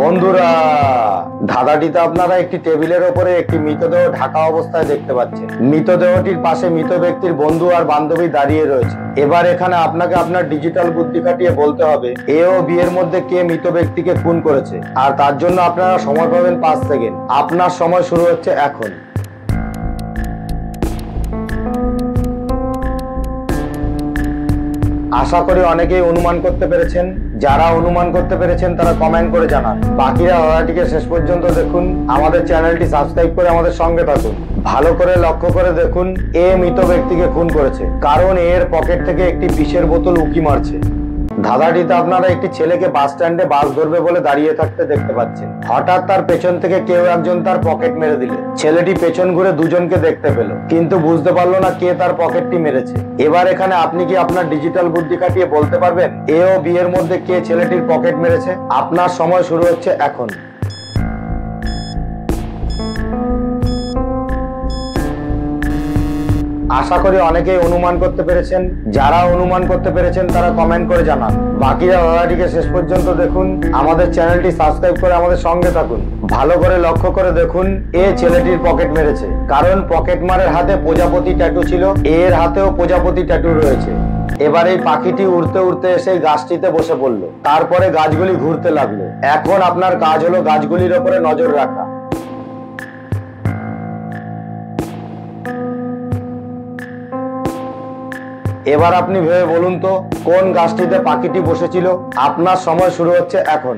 বন্ধুরা, ধাঁধাটিতে আপনারা একটি টেবিলের ওপরে একটি মৃতদেহ ঢাকা অবস্থায় দেখতে পাচ্ছেন। মৃতদেহটির পাশে মৃত ব্যক্তির বন্ধু আর বান্ধবী দাঁড়িয়ে রয়েছে। এবার এখানে আপনাকে আপনার ডিজিটাল বুদ্ধি খাটিয়ে বলতে হবে এ ও বি এর মধ্যে কে মৃত ব্যক্তিকে খুন করেছে। আর তার জন্য আপনারা সময় পাবেন 5 সেকেন্ড। আপনার সময় শুরু হচ্ছে এখন। আশা করি অনেকেই অনুমান করতে পেরেছেন। যারা অনুমান করতে পেরেছেন তারা কমেন্ট করে জানান। বাকিরা ধাঁধাটিকে শেষ পর্যন্ত দেখুন। আমাদের চ্যানেলটি সাবস্ক্রাইব করে আমাদের সঙ্গে থাকুন। ভালো করে লক্ষ্য করে দেখুন, এ মৃত ব্যক্তিকে খুন করেছে কারণ এর পকেট থেকে একটি বিষের বোতল উকি মারছে। ধাঁধাটিতে আপনারা একটি ছেলেকে বাস স্ট্যান্ডে বাস ধরবে বলে দাঁড়িয়ে থাকতে দেখতে পাচ্ছেন। হঠাৎ তার পেছন থেকে কেউ একজন তার পকেট মেরে দিলে ছেলেটি পেছন ঘুরে দুজনকে দেখতে পেল, কিন্তু বুঝতে পারলো না কে তার পকেটটি মেরেছে। এবার এখানে আপনি কি আপনার ডিজিটাল বুদ্ধি খাটিয়ে বলতে পারবেন এ ও বি এর মধ্যে কে ছেলেটির পকেট মেরেছে? আপনার সময় শুরু হচ্ছে এখন। আশা করি অনেকেই অনুমান করতে পেরেছেন। যারা অনুমান করতে পেরেছেন তারা কমেন্ট করে জানান। বাকিরা ধাঁধাটিকে শেষ পর্যন্ত দেখুন। আমাদের চ্যানেলটি সাবস্ক্রাইব করে আমাদের সঙ্গে থাকুন। ভালো করে লক্ষ্য করে দেখুন, এ ছেলেটির পকেট মেরেছে কারণ পকেট মারের হাতে প্রজাপতি ট্যাটু ছিল, এর হাতেও প্রজাপতি ট্যাটু রয়েছে। এবার এই পাখিটি উড়তে উড়তে এসে গাছটিতে বসে পড়লো। তারপরে গাছগুলি ঘুরতে লাগলো। এখন আপনার কাজ হলো গাছগুলির ওপরে নজর রাখা। এবার আপনি ভেবে বলুন তো কোন গাছটিতে পাখিটি বসেছিল। আপনার সময় শুরু হচ্ছে এখন।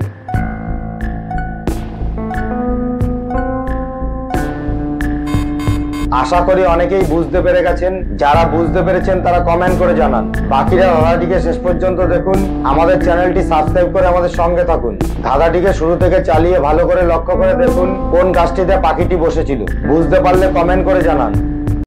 আশা করি অনেকেই বুঝতে পেরে গেছেন। যারা বুঝতে পেরেছেন তারা কমেন্ট করে জানান। বাকিরা ধাঁধাটিকে শেষ পর্যন্ত দেখুন। আমাদের চ্যানেলটি সাবস্ক্রাইব করে আমাদের সঙ্গে থাকুন। ধাঁধাটিকে শুরু থেকে চালিয়ে ভালো করে লক্ষ্য করে দেখুন কোন গাছটিতে পাখিটি বসেছিল। বুঝতে পারলে কমেন্ট করে জানান।